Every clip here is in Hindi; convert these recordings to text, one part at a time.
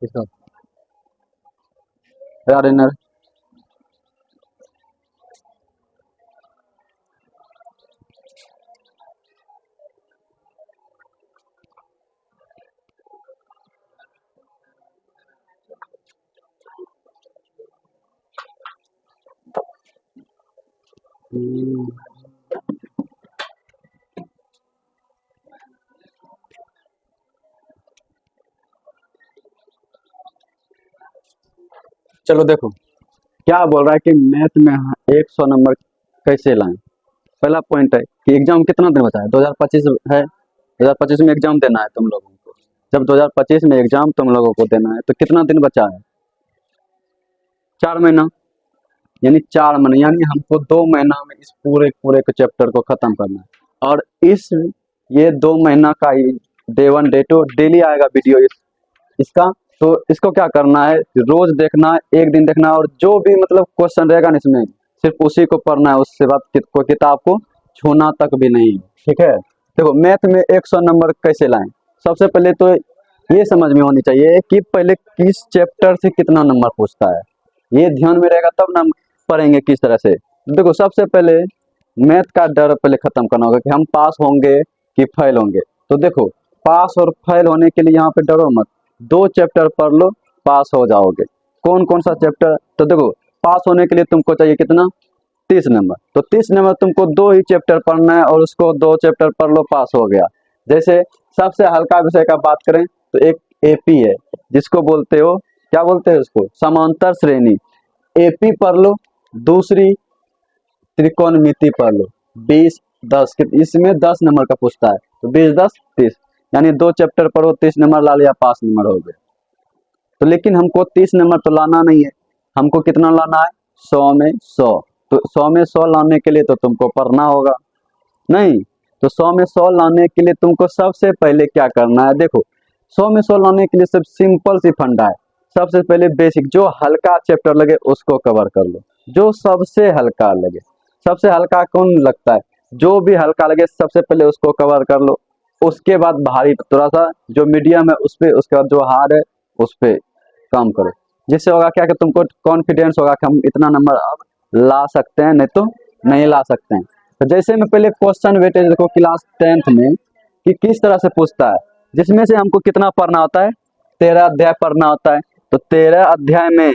किसका यार इनर। चलो देखो क्या बोल रहा है कि मैथ में 100 नंबर कैसे लाएं। पहला पॉइंट है कि एग्जाम कितना दिन बचा है, 2025 है, 2025 में एग्जाम देना है तुम लोगों को। जब 2025 में एग्जाम तुम लोगों को देना है तो कितना दिन बचा है, 4 महीना। यानी 4 महीने, यानी हमको 2 महीना में इस पूरे पूरे के चैप्टर को खत्म करना है। और इस ये 2 महीना का डे 1 डे 2 डेली आएगा वीडियो इसका। तो इसको क्या करना है, रोज देखना है, एक दिन देखना है, और जो भी मतलब क्वेश्चन रहेगा ना इसमें सिर्फ उसी को पढ़ना है, उससे बाद कोई किताब को छूना तक भी नहीं। ठीक है। देखो मैथ में 100 नंबर कैसे लाएं। सबसे पहले तो ये समझ में होनी चाहिए कि पहले किस चैप्टर से कितना नंबर पूछता है, ये ध्यान में रहेगा तब ना हम पढ़ेंगे किस तरह से। देखो सबसे पहले मैथ का डर पहले खत्म करना होगा कि हम पास होंगे कि फेल होंगे। तो देखो पास और फेल होने के लिए यहाँ पे डरो मत, 2 चैप्टर पढ़ लो, पास हो जाओगे। कौन कौन सा चैप्टर, तो देखो पास होने के लिए तुमको चाहिए कितना, 30 नंबर। तो 30 नंबर तुमको 2 ही चैप्टर पढ़ना है और उसको 2 चैप्टर पढ़ लो, पास हो गया। जैसे सबसे हल्का विषय का बात करें तो एक एपी है, जिसको बोलते हो, क्या बोलते हैं उसको, समांतर श्रेणी। एपी पढ़ लो, दूसरी त्रिकोणमिति पढ़ लो, 20 10 इसमें 10 नंबर का पूछता है, तो 20 10 30, यानी 2 चैप्टर पढ़ो, 30 नंबर ला लिया, पास नंबर हो गए। तो लेकिन हमको 30 नंबर तो लाना नहीं है, हमको कितना लाना है, 100 में 100। तो 100 में 100 लाने के लिए तो तुमको पढ़ना होगा नहीं। तो 100 में 100 लाने के लिए तुमको सबसे पहले क्या करना है, देखो 100 में 100 लाने के लिए सब सिंपल सी फंडा है। सबसे पहले बेसिक, जो हल्का चैप्टर लगे उसको कवर कर लो, जो सबसे हल्का लगे। सबसे हल्का कौन लगता है, जो भी हल्का लगे सबसे पहले उसको कवर कर लो। उसके बाद भारी थोड़ा सा जो मीडियम है उस पे, उसके बाद जो हार्ड है उस पे काम करो। जिससे होगा क्या कि तुमको कॉन्फिडेंस होगा कि हम इतना नंबर अब ला सकते हैं, नहीं तो नहीं ला सकते हैं। तो जैसे मैं पहले क्वेश्चन वेटेज देखो क्लास 10th में कि किस तरह से पूछता है, जिसमें से हमको कितना पढ़ना होता है, 13 अध्याय पढ़ना होता है। तो 13 अध्याय में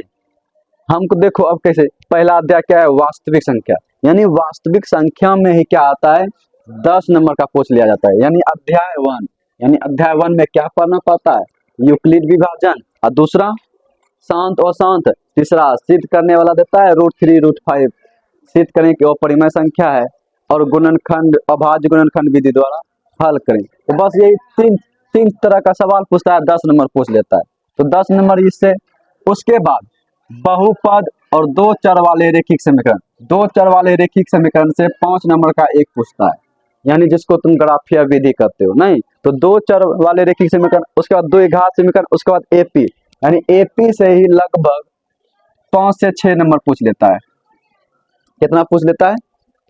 हमको देखो अब कैसे, पहला अध्याय क्या है, वास्तविक संख्या। यानी वास्तविक संख्या में ही क्या आता है, 10 नंबर का पूछ लिया जाता है। यानी अध्याय 1, यानी अध्याय 1 में क्या पढ़ना पड़ता है, यूक्लिड विभाजन, और दूसरा शांत और शांत, तीसरा सिद्ध करने वाला देता है √3 √5, सिद्ध करें कि वो परिमेय संख्या है, और गुणनखंड अभाज्य गुणनखंड विधि द्वारा हल करें। तो बस यही तीन तीन तरह का सवाल पूछता है, 10 नंबर पूछ लेता है। तो 10 नंबर इससे। उसके बाद बहुपद और 2 चर वाले रेखिक समीकरण, 2 चर वाले रेखिक समीकरण से 5 नंबर का एक पूछता है, यानी जिसको तुम ग्राफिया विधि कहते हो नहीं। तो 2 चर वाले रेखिक समीकरण, उसके बाद 2 घात समीकरण, उसके बाद एपी, यानी एपी से ही लगभग 5 से 6 नंबर पूछ लेता है। कितना पूछ लेता है,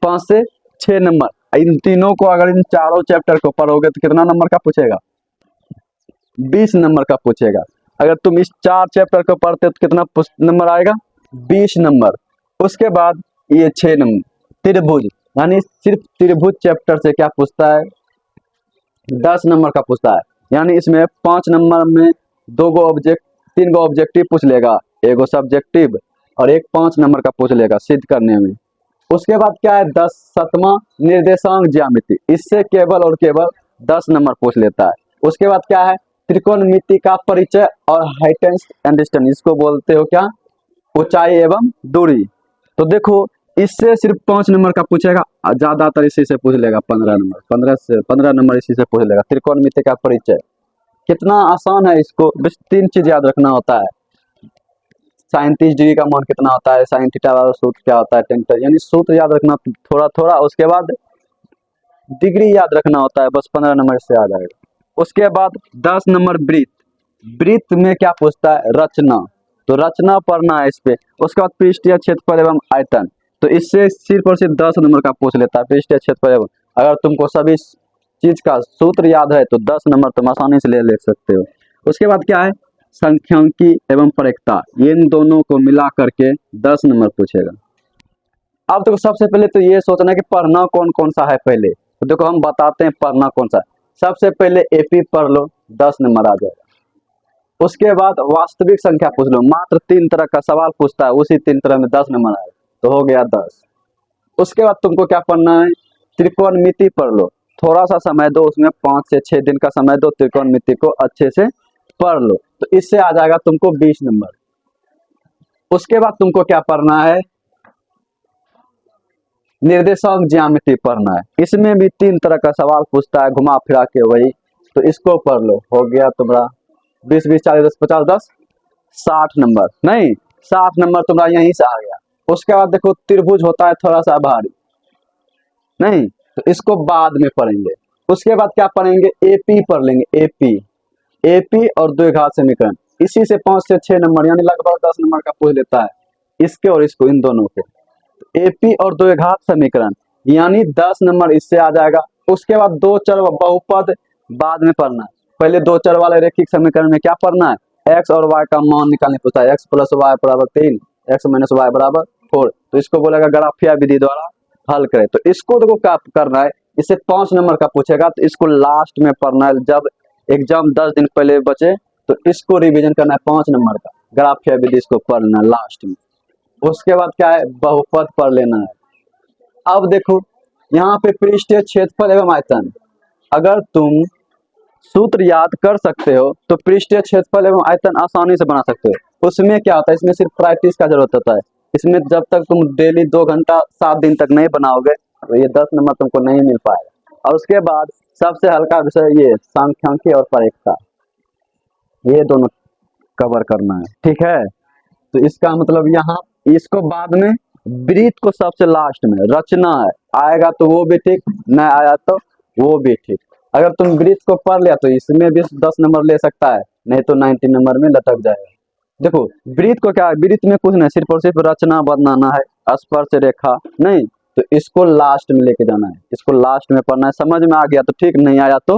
5 से 6 नंबर। इन तीनों को अगर इन चारों चैप्टर को पढ़ोगे तो कितना नंबर का पूछेगा, 20 नंबर का पूछेगा। अगर तुम इस 4 चैप्टर को पढ़ते हो तो कितना नंबर आएगा, 20 नंबर। उसके बाद ये 6 नंबर त्रिभुज, यानी सिर्फ त्रिभुज चैप्टर से क्या पूछता है, 10 नंबर का पूछता है। यानी इसमें 5 नंबर में 3 गो ऑब्जेक्टिव पूछ लेगा, एगो सब्जेक्टिव, और एक 5 नंबर का पूछ लेगा सिद्ध करने में। उसके बाद क्या है, 7वां निर्देशांक ज्यामिति, इससे केवल और केवल 10 नंबर पूछ लेता है। उसके बाद क्या है, त्रिकोणमिति का परिचय और हाइट एंड डिस्टेंस, इसको बोलते हो क्या, ऊंचाई एवं दूरी। तो देखो इससे सिर्फ 5 नंबर का पूछेगा, ज्यादातर इसी से पूछ लेगा 15 नंबर, 15 नंबर इसी से पूछ लेगा। त्रिकोणमिति का परिचय कितना आसान है, इसको बस 3 चीज याद रखना होता है, साइन 30 डिग्री का मान कितना होता है, साइन थीटा वाला सूत्र क्या होता है, टेन, यानी सूत्र याद रखना थोड़ा थोड़ा। उसके बाद डिग्री याद रखना होता है, बस 15 नंबर से याद आएगा। उसके बाद 10 नंबर वृत्त, वृत्त में क्या पूछता है, रचना, तो रचना पढ़ना है इस पे। उसके बाद पृष्ठीय क्षेत्रफल एवं आयतन, तो इससे सिर्फ और सिर्फ 10 नंबर का पूछ लेता है, पृष्ठीय क्षेत्रफल एवं। अगर तुमको सभी चीज का सूत्र याद है तो 10 नंबर तुम आसानी से ले सकते हो। उसके बाद क्या है, संख्यांकी एवं परेखता, इन दोनों को मिला करके 10 नंबर पूछेगा। अब देखो सबसे पहले तो ये सोचना कि पढ़ना कौन कौन सा है पहले, तो देखो हम बताते हैं पढ़ना कौन सा है। सबसे पहले एपी पढ़ लो, 10 नंबर आ जाएगा। उसके बाद वास्तविक संख्या पूछ लो, मात्र 3 तरह का सवाल पूछता है, उसी 3 तरह में 10 नंबर आएगा, तो हो गया 10। उसके बाद तुमको क्या पढ़ना है, त्रिकोणमिति पढ़ लो, थोड़ा सा समय दो, उसमें 5 से 6 दिन का समय दो, त्रिकोणमिति को अच्छे से पढ़ लो, तो इससे आ जाएगा तुमको 20 नंबर। उसके बाद तुमको क्या पढ़ना है, निर्देशांक ज्यामिति पढ़ना है, इसमें भी 3 तरह का सवाल पूछता है घुमा फिरा के वही, तो इसको पढ़ लो, हो गया तुम्हारा 20 20 40 10 50 10 60 नंबर, नहीं 60 नंबर तुम्हारा यहीं से आ गया। उसके बाद देखो त्रिभुज होता है थोड़ा सा भारी, नहीं तो इसको बाद में पढ़ेंगे। उसके बाद क्या पढ़ेंगे, एपी पढ़ लेंगे, एपी एपी और द्विघात समीकरण, इसी से 5 से 6 नंबर यानी लगभग 10 नंबर का पूछ लेता है, इसके और इसको, इन दोनों को। एपी और द्विघात समीकरण यानी 10 नंबर इससे आ जाएगा। उसके बाद दो चर बहुपद बाद में पढ़ना है, पहले दो चर वाले रैखिक समीकरण में क्या पढ़ना है, एक्स और वाई का मान निकालने पूछता है, एक्स प्लस वाई बराबर 3, एक्स माइनस वाई बराबर 4, तो इसको बोलेगा ग्राफिया विधि द्वारा हल करे। तो इसको देखो क्या करना है, इससे 5 नंबर का पूछेगा, तो इसको लास्ट में पढ़ना है, जब एग्जाम 10 दिन पहले बचे तो इसको रिवीजन करना है 5 नंबर का, ग्राफिया विधि इसको पढ़ना है लास्ट में। उसके बाद क्या है, बहुपद पढ़ लेना है। अब देखो यहाँ पे पृष्ठीय क्षेत्रफल एवं आयतन, अगर तुम सूत्र याद कर सकते हो तो पृष्ठीय क्षेत्रफल एवं आयतन आसानी से बना सकते हो। उसमें क्या होता है, इसमें सिर्फ प्रैक्टिस का जरूरत होता है, इसमें जब तक तुम डेली 2 घंटा 7 दिन तक नहीं बनाओगे तो ये 10 नंबर तुमको नहीं मिल पाएगा। और उसके बाद सबसे हल्का विषय ये सांख्यिकी और परीक्षा, ये दोनों कवर करना है, ठीक है। तो इसका मतलब यहाँ इसको बाद में, वृत्त को सबसे लास्ट में रचना है, आएगा तो वो भी ठीक, न आया तो वो भी ठीक। अगर तुम वृत्त को पढ़ लिया तो इसमें भी 10 नंबर ले सकता है, नहीं तो 90 नंबर में लटक जाएगा। देखो वृत्त को क्या है, वृत्त में कुछ नहीं, सिर्फ और सिर्फ रचना बनाना है, स्पर्श रेखा नहीं, तो इसको लास्ट में लेके जाना है, इसको लास्ट में पढ़ना है। समझ में आ गया तो ठीक, नहीं आया तो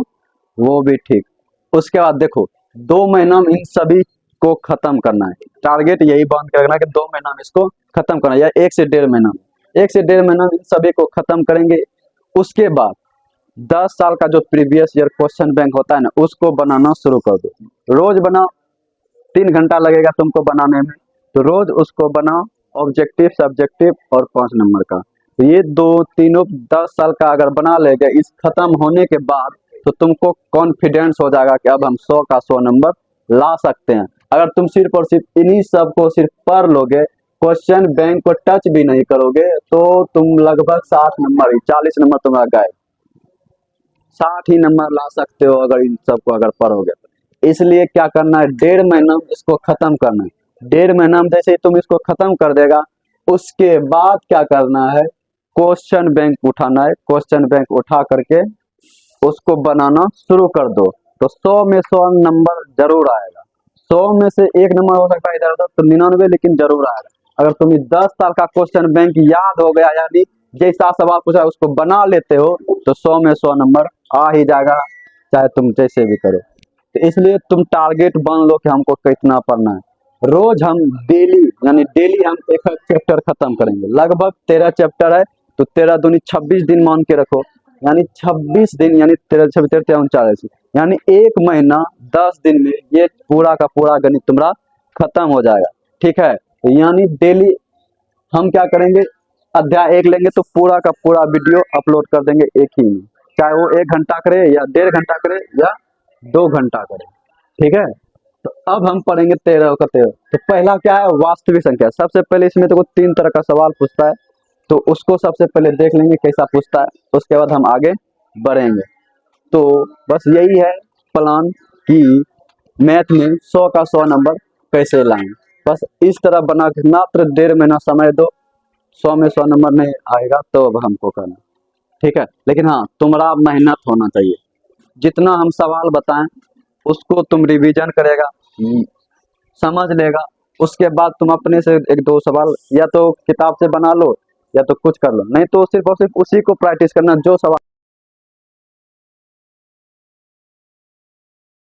वो भी ठीक। उसके बाद देखो 2 महीना में इन सभी को खत्म करना है, टारगेट यही बंद करना है कि 2 महीना में इसको खत्म करना है, या 1 से 1.5 महीना में, 1 से 1.5 महीना में इन सभी को खत्म करेंगे। उसके बाद 10 साल का जो प्रीवियस ईयर क्वेश्चन बैंक होता है ना, उसको बनाना शुरू कर दो, रोज बनाओ, 3 घंटा लगेगा तुमको बनाने में, तो रोज उसको बनाओ, ऑब्जेक्टिव सब्जेक्टिव और 5 नंबर का, तो ये दो तीनों 10 साल का अगर बना लेगा, इस खत्म होने के बाद तो तुमको कॉन्फिडेंस हो जाएगा कि अब हम 100 का 100 नंबर ला सकते हैं। अगर तुम सिर्फ और सिर्फ इन्हीं सब को सिर्फ पढ़ लोगे, क्वेश्चन बैंक को टच भी नहीं करोगे, तो तुम लगभग 60 नंबर, 40 नंबर तुम्हारा गए, 60 ही नंबर ला सकते हो अगर इन सबको अगर पढ़ोगे तो। इसलिए क्या करना है, 1.5 महीना में इसको खत्म करना है। 1.5 महीना में जैसे ही तुम इसको खत्म कर देगा, उसके बाद क्या करना है, क्वेश्चन बैंक उठाना है, क्वेश्चन बैंक उठा करके उसको बनाना शुरू कर दो, तो 100 में 100 नंबर जरूर आएगा। 100 में से 1 नंबर हो सकता है इधर उधर, तो 99 लेकिन जरूर आएगा। अगर तुम्हें 10 साल का क्वेश्चन बैंक याद हो गया, यानी जैसा सवाल पूछा उसको बना लेते हो, तो 100 में 100 नंबर आ ही जाएगा, चाहे तुम जैसे भी करो। तो इसलिए तुम टारगेट बन लो कि हमको कितना पढ़ना है। रोज हम डेली यानी डेली हम एक चैप्टर खत्म करेंगे, लगभग 13 चैप्टर है, तो 13 दूनी 26 दिन मान के रखो, यानी 26 दिन यानी 13 26 13 39, यानी 1 महीना 10 दिन में ये पूरा का पूरा गणित तुम्हारा खत्म हो जाएगा, ठीक है। तो यानी डेली हम क्या करेंगे, अध्याय 1 लेंगे तो पूरा का पूरा वीडियो अपलोड कर देंगे एक ही में, चाहे वो 1 घंटा करे या 1.5 घंटा करे या 2 घंटा करे, ठीक है। तो अब हम पढ़ेंगे 13 का 13। तो पहला क्या है, वास्तविक संख्या। सबसे पहले इसमें देखो 3 तरह का सवाल पूछता है, तो उसको सबसे पहले देख लेंगे कैसा पूछता है, उसके बाद हम आगे बढ़ेंगे। तो बस यही है प्लान कि मैथ में 100 का 100 नंबर कैसे लाएं। बस इस तरह बना के मात्र 1.5 महीना समय दो, 100 में 100 नंबर नहीं आएगा तो अब हमको करना, ठीक है। लेकिन हाँ तुम्हारा मेहनत होना चाहिए, जितना हम सवाल बताएं उसको तुम रिवीजन करेगा, समझ लेगा, उसके बाद तुम अपने से 1-2 सवाल या तो किताब से बना लो या तो कुछ कर लो, नहीं तो सिर्फ और सिर्फ उसी को प्रैक्टिस करना जो सवाल